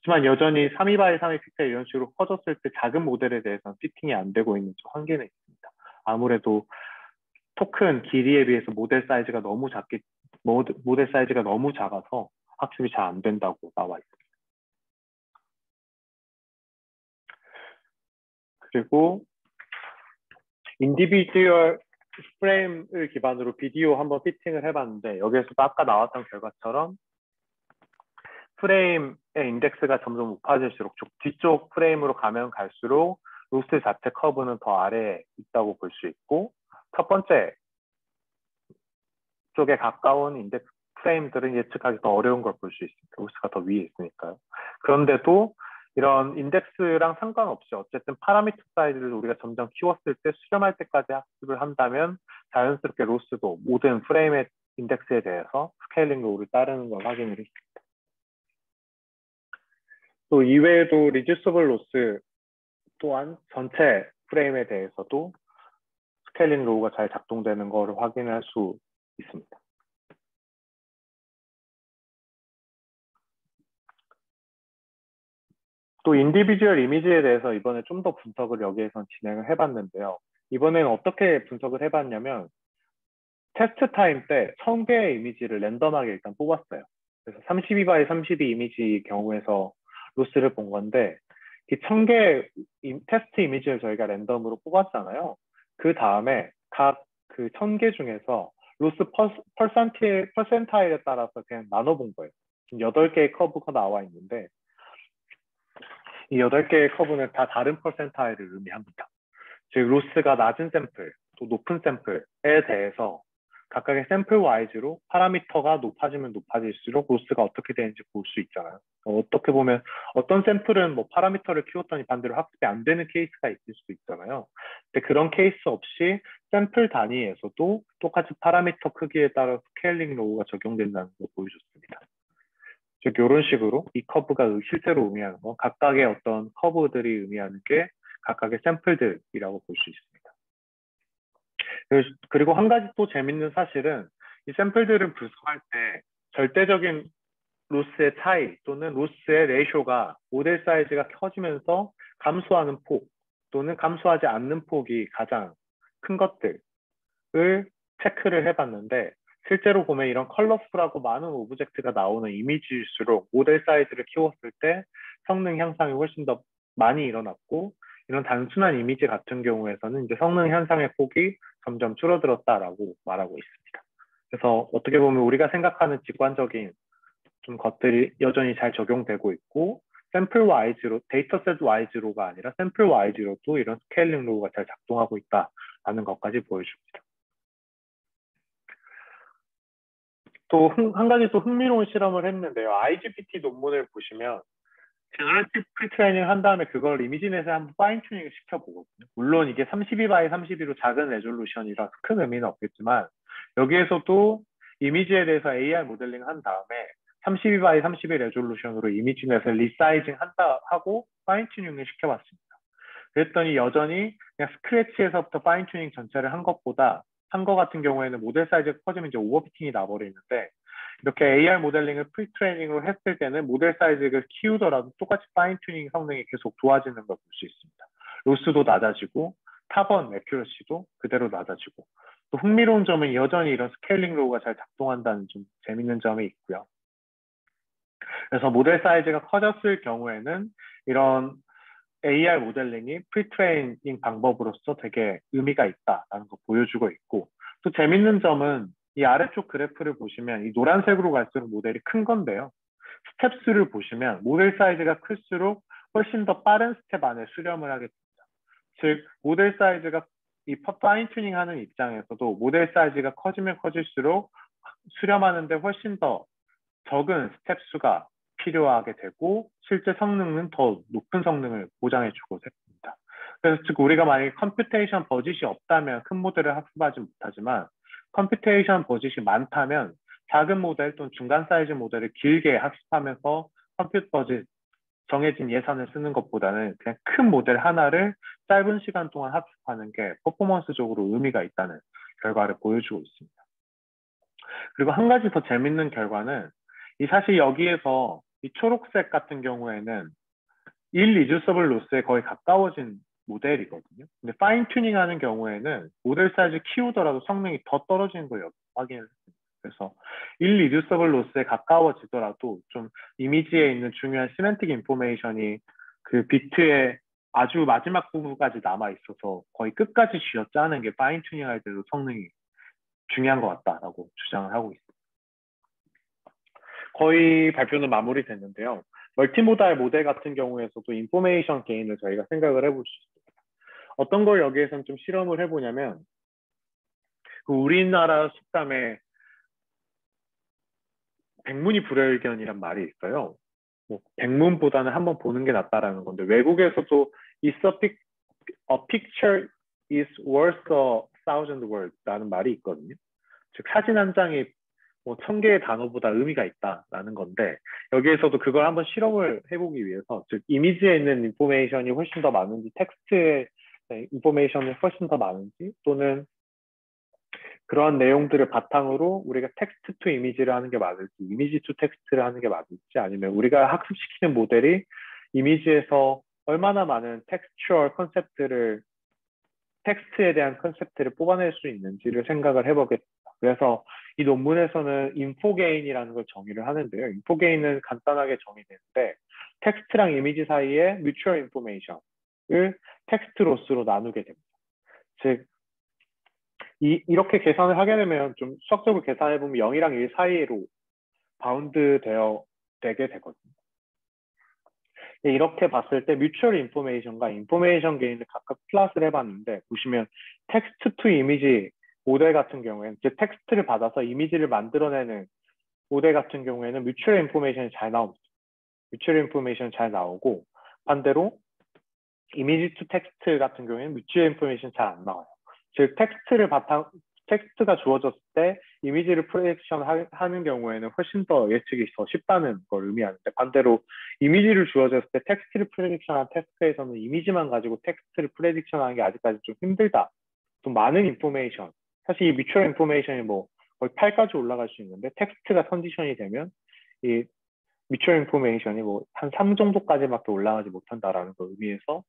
하지만 여전히 32바이 32 픽셀 이런 식으로 커졌을 때 작은 모델에 대해서는 피팅이 안 되고 있는 좀 한계는 있습니다. 아무래도 토큰 길이에 비해서 모델 사이즈가 너무 작아서 학습이 잘 안 된다고 나와 있습니다. 그리고 인디비듀얼 프레임을 기반으로 비디오 한번 피팅을 해봤는데 여기에서도 아까 나왔던 결과처럼 프레임의 인덱스가 점점 높아질수록 뒤쪽 프레임으로 가면 갈수록 로스 자체 커브는 더 아래에 있다고 볼 수 있고 첫 번째 쪽에 가까운 인덱스 프레임들은 예측하기 더 어려운 걸 볼 수 있습니다. 로스가 더 위에 있으니까요. 그런데도 이런 인덱스랑 상관없이 어쨌든 파라미터 사이즈를 우리가 점점 키웠을 때 수렴할 때까지 학습을 한다면 자연스럽게 로스도 모든 프레임의 인덱스에 대해서 스케일링 로우를 따르는 걸 확인을 했습니다. 또 이외에도 리듀서블 로스 또한 전체 프레임에 대해서도 스케일링 로우가 잘 작동되는 것을 확인할 수 있습니다. 또 인디비주얼 이미지에 대해서 이번에 좀 더 분석을 여기에서 진행을 해봤는데요. 이번에는 어떻게 분석을 해봤냐면 테스트 타임 때 1000개의 이미지를 랜덤하게 일단 뽑았어요. 그래서 32바이 32 이미지 경우에서 로스를 본 건데 이 1000개 테스트 이미지를 저희가 랜덤으로 뽑았잖아요. 그 다음에 각 그 1000개 중에서 로스 퍼센타일에 따라서 그냥 나눠본 거예요. 지금 8개의 커브가 나와 있는데 이 8개의 커브는 다 다른 퍼센타일을 의미합니다. 즉 로스가 낮은 샘플, 또 높은 샘플에 대해서 각각의 샘플 와이즈로 파라미터가 높아지면 높아질수록 로스가 어떻게 되는지 볼 수 있잖아요. 어떻게 보면 어떤 샘플은 뭐 파라미터를 키웠더니 반대로 학습이 안 되는 케이스가 있을 수도 있잖아요. 근데 그런 케이스 없이 샘플 단위에서도 똑같이 파라미터 크기에 따라 스케일링 로우가 적용된다는 걸 보여줬습니다. 즉 이런 식으로 이 커브가 실제로 의미하는 건 각각의 어떤 커브들이 의미하는 게 각각의 샘플들이라고 볼 수 있습니다. 그리고 한 가지 또 재밌는 사실은 이 샘플들을 분석할 때 절대적인 로스의 차이 또는 로스의 레이쇼가 모델 사이즈가 커지면서 감소하는 폭 또는 감소하지 않는 폭이 가장 큰 것들을 체크를 해봤는데 실제로 보면 이런 컬러풀하고 많은 오브젝트가 나오는 이미지일수록 모델 사이즈를 키웠을 때 성능 향상이 훨씬 더 많이 일어났고 이런 단순한 이미지 같은 경우에서는 이제 성능 향상의 폭이 점점 줄어들었다라고 말하고 있습니다. 그래서 어떻게 보면 우리가 생각하는 직관적인 좀 것들이 여전히 잘 적용되고 있고 샘플 와이즈로 데이터셋 와이즈로가 아니라 샘플 와이즈로도 이런 스케일링 로우가 잘 작동하고 있다라는 것까지 보여줍니다. 또 한 가지 또 흥미로운 실험을 했는데요. IGPT 논문을 보시면 제너러티브 프리트레이닝 한 다음에 그걸 이미지넷에 한번 파인 튜닝을 시켜보거든요. 물론 이게 32x32로 작은 레졸루션이라 큰 의미는 없겠지만 여기에서도 이미지에 대해서 AI 모델링 한 다음에 32x32 레졸루션으로 이미지넷을 리사이징 한다 하고 파인 튜닝을 시켜봤습니다. 그랬더니 여전히 그냥 스크래치에서부터 파인 튜닝 전체를 한 것보다 한 거 같은 경우에는 모델 사이즈가 커지면 이제 오버피팅이 나버리는데 이렇게 AR 모델링을 프리트레이닝으로 했을 때는 모델 사이즈를 키우더라도 똑같이 파인 튜닝 성능이 계속 좋아지는 걸 볼 수 있습니다. 로스도 낮아지고 타번 애큐러시도 그대로 낮아지고 또 흥미로운 점은 여전히 이런 스케일링 로우가 잘 작동한다는 좀 재밌는 점이 있고요. 그래서 모델 사이즈가 커졌을 경우에는 이런 AR 모델링이 프리트레이닝 방법으로서 되게 의미가 있다라는 거 보여주고 있고 또 재밌는 점은 이 아래쪽 그래프를 보시면 이 노란색으로 갈수록 모델이 큰 건데요. 스텝 수를 보시면 모델 사이즈가 클수록 훨씬 더 빠른 스텝 안에 수렴을 하게 됩니다. 즉 모델 사이즈가 이 파인 튜닝 하는 입장에서도 모델 사이즈가 커지면 커질수록 수렴하는데 훨씬 더 적은 스텝 수가 필요하게 되고 실제 성능은 더 높은 성능을 보장해주고 있습니다. 그래서 즉 우리가 만약에 컴퓨테이션 버짓이 없다면 큰 모델을 학습하지 못하지만 컴퓨테이션 버짓이 많다면 작은 모델 또는 중간 사이즈 모델을 길게 학습하면서 컴퓨터 버짓 정해진 예산을 쓰는 것보다는 그냥 큰 모델 하나를 짧은 시간 동안 학습하는 게 퍼포먼스적으로 의미가 있다는 결과를 보여주고 있습니다. 그리고 한 가지 더 재밌는 결과는 이 사실 여기에서 이 초록색 같은 경우에는 irreducible loss에 거의 가까워진 모델이거든요. 근데 파인 튜닝 하는 경우에는 모델 사이즈 키우더라도 성능이 더 떨어지는 걸 확인했습니다. 그래서 irreducible loss에 가까워지더라도 좀 이미지에 있는 중요한 시멘틱 인포메이션이 그 비트의 아주 마지막 부분까지 남아 있어서 거의 끝까지 쥐어짜는 게 파인 튜닝 할 때도 성능이 중요한 것 같다라고 주장을 하고 있습니다. 거의 발표는 마무리됐는데요. 멀티모달 모델 같은 경우에서도 인포메이션 게인을 저희가 생각을 해볼 수 있습니다. 어떤 걸 여기에서는 좀 실험을 해보냐면 그 우리나라 속담에 백문이 불여일견이란 말이 있어요. 뭐 백문보다는 한번 보는 게 낫다라는 건데 외국에서도 a picture is worth a thousand words라는 말이 있거든요. 즉 사진 한 장이 뭐 1000개의 단어보다 의미가 있다라는 건데 여기에서도 그걸 한번 실험을 해보기 위해서 즉 이미지에 있는 인포메이션이 훨씬 더 많은지 텍스트의 인포메이션이 훨씬 더 많은지 또는 그러한 내용들을 바탕으로 우리가 텍스트 투 이미지를 하는 게 맞을지 이미지 투 텍스트를 하는 게 맞을지 아니면 우리가 학습시키는 모델이 이미지에서 얼마나 많은 텍스처얼 컨셉트를 텍스트에 대한 컨셉트를 뽑아낼 수 있는지를 생각을 해보겠습니다. 그래서 이 논문에서는 인포게인이라는 걸 정의를 하는데요. 인포게인은 간단하게 정의되는데 텍스트랑 이미지 사이에 뮤추얼 인포메이션을 텍스트 로스로 나누게 됩니다. 즉 이렇게 계산을 하게 되면 좀 수학적으로 계산해보면 0이랑 1 사이로 바운드 되게 되거든요. 이렇게 봤을 때 뮤추얼 인포메이션과 인포메이션 게인을 각각 플러스를 해봤는데 보시면 텍스트 투 이미지 모델 같은 경우에는 즉 텍스트를 받아서 이미지를 만들어내는 모델 같은 경우에는 뮤추얼 인포메이션이 잘 나옵니다. 뮤추얼 인포메이션 잘 나오고 반대로 이미지 투 텍스트 같은 경우에는 뮤추얼 인포메이션 잘 안 나와요. 즉 텍스트가 주어졌을 때 이미지를 프로젝션 하는 경우에는 훨씬 더 예측이 더 쉽다는 걸 의미하는데 반대로 이미지를 주어졌을 때 텍스트를 프로젝션한 태스크에서는 이미지만 가지고 텍스트를 프로젝션하는 게 아직까지 좀 힘들다. 좀 많은 인포메이션 사실 이 뮤추얼 인포메이션이 뭐 거의 8까지 올라갈 수 있는데 텍스트가 컨디션이 되면 이 뮤추얼 인포메이션이 뭐 한 3 정도까지밖에 올라가지 못한다라는 걸 의미해서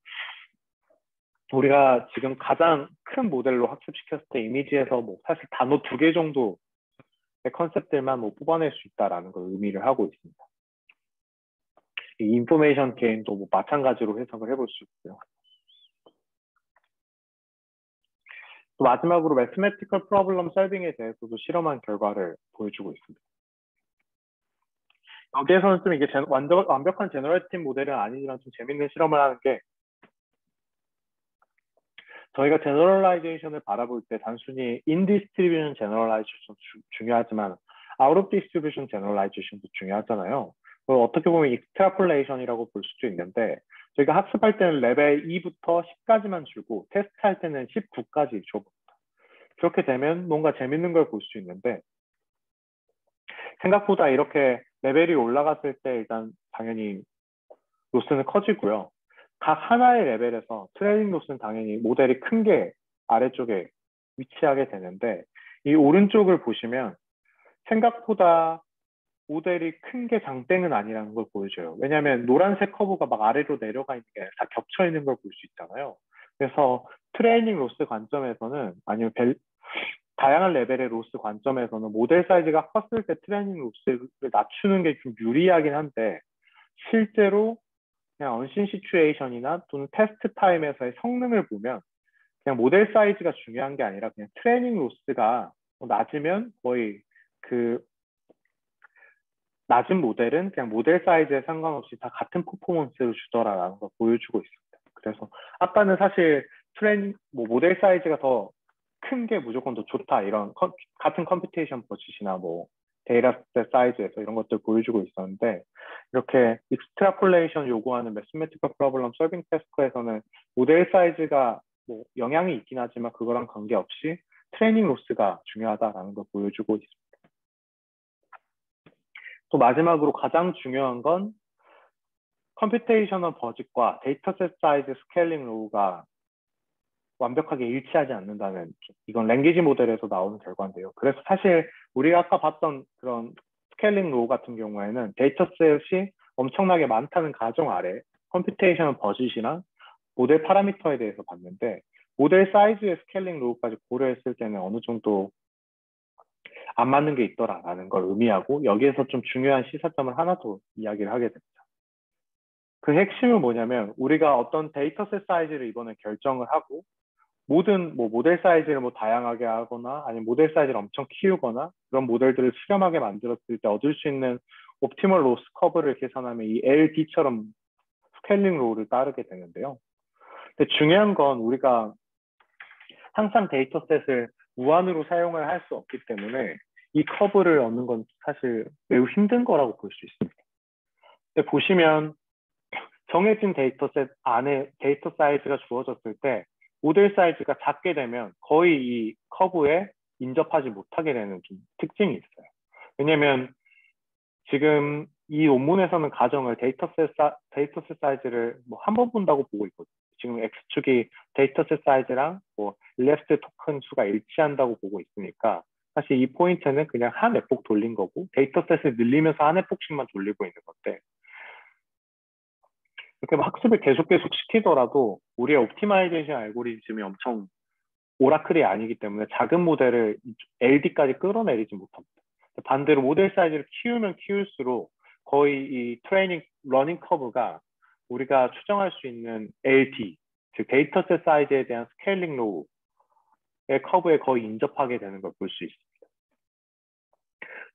우리가 지금 가장 큰 모델로 학습시켰을 때 이미지에서 뭐 사실 단어 2개 정도의 컨셉들만 뭐 뽑아낼 수 있다라는 걸 의미를 하고 있습니다. 이 인포메이션 게임도 뭐 마찬가지로 해석을 해볼 수 있고요. 또 마지막으로 매스매티컬 프로블럼 솔빙에 대해서도 실험한 결과를 보여주고 있습니다. 여기에서는 좀 이게 완벽한 제너레이티브 모델은 아니지만 좀 재밌는 실험을 하는 게 저희가 제너럴라이제이션을 바라볼 때 단순히 인 디스트리뷰션 제너럴라이제이션 중요하지만 아웃 오브 디스트리뷰션 제너럴라이제이션도 중요하잖아요. 어떻게 보면 익스트라폴레이션이라고 볼 수도 있는데 저희가 학습할 때는 레벨 2부터 10까지만 주고 테스트할 때는 19까지 줘봅니다. 그렇게 되면 뭔가 재밌는 걸 볼 수 있는데 생각보다 이렇게 레벨이 올라갔을 때 일단 당연히 로스는 커지고요. 각 하나의 레벨에서 트레이닝 로스는 당연히 모델이 큰 게 아래쪽에 위치하게 되는데 이 오른쪽을 보시면 생각보다 모델이 큰 게 장땡은 아니라는 걸 보여줘요. 왜냐하면 노란색 커브가 막 아래로 내려가 있는 게 다 겹쳐 있는 걸 볼 수 있잖아요. 그래서 트레이닝 로스 관점에서는 아니면 다양한 레벨의 로스 관점에서는 모델 사이즈가 컸을 때 트레이닝 로스를 낮추는 게 좀 유리하긴 한데 실제로 그냥 언신 시츄에이션이나 또는 테스트 타임에서의 성능을 보면 그냥 모델 사이즈가 중요한 게 아니라 그냥 트레이닝 로스가 낮으면 거의 그 낮은 모델은 그냥 모델 사이즈에 상관없이 다 같은 퍼포먼스를 주더라라는 걸 보여주고 있습니다. 그래서 아까는 사실 뭐 모델 사이즈가 더 큰 게 무조건 더 좋다 이런 같은 컴퓨테이션 버짓이나 뭐 데이터셋 사이즈에서 이런 것들 보여주고 있었는데 이렇게 익스트라폴레이션 요구하는 매스매티컬 프로블럼 솔빙 태스크에서는 모델 사이즈가 뭐 영향이 있긴 하지만 그거랑 관계없이 트레이닝 로스가 중요하다라는 걸 보여주고 있습니다. 또 마지막으로 가장 중요한 건 컴퓨테이셔널 버짓과 데이터셋 사이즈 스케일링 로우가 완벽하게 일치하지 않는다는 이건 랭귀지 모델에서 나오는 결과인데요. 그래서 사실 우리가 아까 봤던 그런 스케일링 로우 같은 경우에는 데이터셋이 엄청나게 많다는 가정 아래 컴퓨테이셔널 버짓이나 모델 파라미터에 대해서 봤는데 모델 사이즈의 스케일링 로우까지 고려했을 때는 어느 정도 안 맞는 게 있더라라는 걸 의미하고 여기에서 좀 중요한 시사점을 하나 더 이야기를 하게 됩니다. 그 핵심은 뭐냐면 우리가 어떤 데이터셋 사이즈를 이번에 결정을 하고 모든 뭐 모델 사이즈를 뭐 다양하게 하거나 아니면 모델 사이즈를 엄청 키우거나 그런 모델들을 수렴하게 만들었을 때 얻을 수 있는 옵티멀 로스 커브를 계산하면 이 LD처럼 스케일링 로우를 따르게 되는데요. 근데 중요한 건 우리가 항상 데이터셋을 무한으로 사용을 할 수 없기 때문에 이 커브를 얻는 건 사실 매우 힘든 거라고 볼 수 있습니다. 근데 보시면 정해진 데이터셋 안에 데이터 사이즈가 주어졌을 때 모델 사이즈가 작게 되면 거의 이 커브에 인접하지 못하게 되는 좀 특징이 있어요. 왜냐면 지금 이 논문에서는 가정을 데이터셋 사이즈를 뭐 한 번 본다고 보고 있거든요. 지금 X축이 데이터셋 사이즈랑 뭐 일레스트 토큰 수가 일치한다고 보고 있으니까 사실 이 포인트는 그냥 한 에폭 돌린 거고 데이터셋을 늘리면서 한 에폭씩만 돌리고 있는 건데 이렇게 학습을 계속 시키더라도 우리의 옵티마이제이션 알고리즘이 엄청 오라클이 아니기 때문에 작은 모델을 LD까지 끌어내리지 못합니다. 반대로 모델 사이즈를 키우면 키울수록 거의 이 트레이닝 러닝 커브가 우리가 추정할 수 있는 LD, 즉 데이터셋 사이즈에 대한 스케일링 로우의 커브에 거의 인접하게 되는 걸 볼 수 있습니다.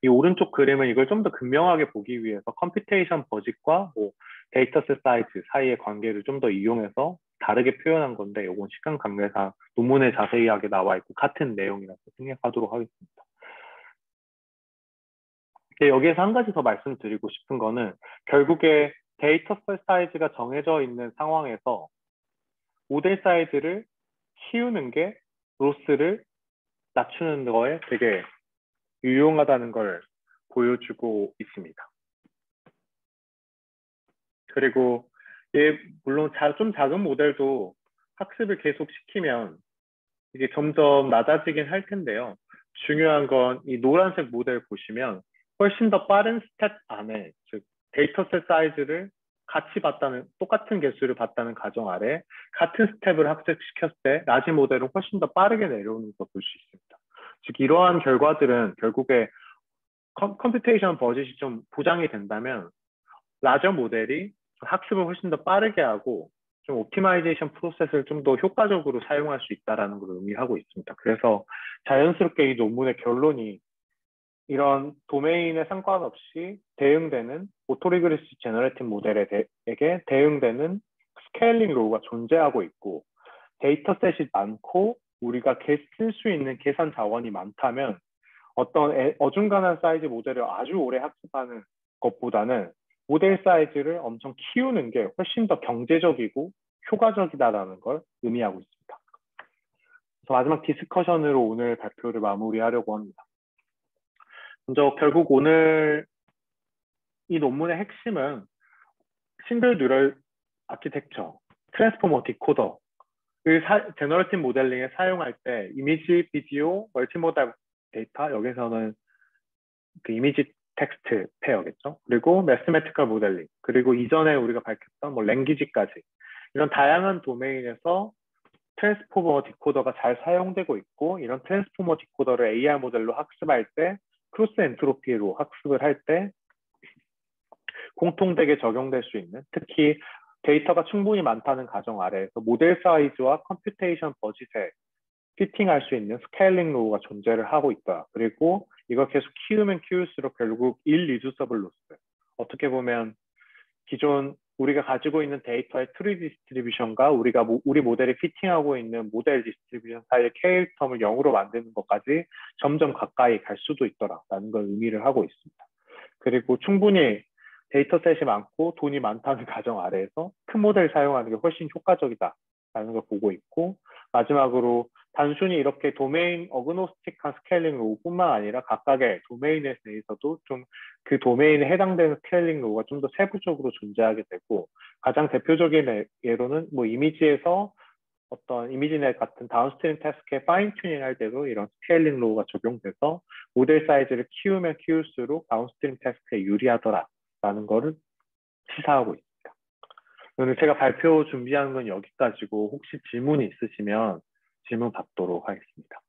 이 오른쪽 그림은 이걸 좀 더 극명하게 보기 위해서 컴퓨테이션 버짓과 뭐 데이터셋 사이즈 사이의 관계를 좀 더 이용해서 다르게 표현한 건데 이건 시간 관계상 논문에 자세하게 나와 있고 같은 내용이라서 생략하도록 하겠습니다. 여기에서 한 가지 더 말씀드리고 싶은 거는 결국에 데이터셋 사이즈가 정해져 있는 상황에서 모델 사이즈를 키우는 게 로스를 낮추는 거에 되게 유용하다는 걸 보여주고 있습니다. 그리고 물론 좀 작은 모델도 학습을 계속 시키면 이게 점점 낮아지긴 할 텐데요. 중요한 건 이 노란색 모델 보시면 훨씬 더 빠른 스텝 안에, 즉 데이터셋 사이즈를 같이 봤다는, 똑같은 개수를 봤다는 가정 아래 같은 스텝을 학습시켰을 때 라지 모델은 훨씬 더 빠르게 내려오는 걸 볼 수 있습니다. 즉 이러한 결과들은 결국에 컴퓨테이션 버짓이 좀 보장이 된다면 라저 모델이 학습을 훨씬 더 빠르게 하고 좀 옵티마이제이션 프로세스를 좀 더 효과적으로 사용할 수 있다는 걸 의미하고 있습니다. 그래서 자연스럽게 이 논문의 결론이 이런 도메인에 상관없이 대응되는 오토리그레스 제너레이티브 모델에게 대응되는 스케일링 로우가 존재하고 있고 데이터셋이 많고 우리가 쓸 수 있는 계산 자원이 많다면 어떤 어중간한 사이즈 모델을 아주 오래 학습하는 것보다는 모델 사이즈를 엄청 키우는 게 훨씬 더 경제적이고 효과적이다라는 걸 의미하고 있습니다. 그래서 마지막 디스커션으로 오늘 발표를 마무리하려고 합니다. 먼저 결국 오늘 이 논문의 핵심은 싱글 뉴럴 아키텍처, 트랜스포머 디코더를 제너러티브 모델링에 사용할 때 이미지, 비디오, 멀티모달 데이터, 여기서는 그 이미지 텍스트 페어겠죠. 그리고 매스메티컬 모델링, 그리고 이전에 우리가 밝혔던 뭐 랭귀지까지 이런 다양한 도메인에서 트랜스포머 디코더가 잘 사용되고 있고 이런 트랜스포머 디코더를 AR 모델로 학습할 때 크로스 엔트로피로 학습을 할 때 공통되게 적용될 수 있는, 특히 데이터가 충분히 많다는 가정 아래에서 모델 사이즈와 컴퓨테이션 버짓에 피팅할 수 있는 스케일링 로우가 존재를 하고 있다. 그리고 이걸 계속 키우면 키울수록 결국 일리듀서블 로스, 어떻게 보면 기존 우리가 가지고 있는 데이터의 트리 디스트리뷰션과 우리 모델이 피팅하고 있는 모델 디스트리뷰션 사이의 K 텀을 0으로 만드는 것까지 점점 가까이 갈 수도 있더라라는 걸 의미를 하고 있습니다. 그리고 충분히 데이터셋이 많고 돈이 많다는 가정 아래에서 큰 모델 사용하는 게 훨씬 효과적이다라는 걸 보고 있고, 마지막으로 단순히 이렇게 도메인 어그노스틱한 스케일링 로우뿐만 아니라 각각의 도메인에 대해서도 좀 그 도메인에 해당되는 스케일링 로우가 좀 더 세부적으로 존재하게 되고, 가장 대표적인 예로는 뭐 이미지에서 어떤 이미지넷 같은 다운스트림 태스크에 파인 튜닝 할 때도 이런 스케일링 로우가 적용돼서 모델 사이즈를 키우면 키울수록 다운스트림 태스크에 유리하더라라는 거를 시사하고 있습니다. 오늘 제가 발표 준비한 건 여기까지고 혹시 질문이 있으시면 질문 받도록 하겠습니다.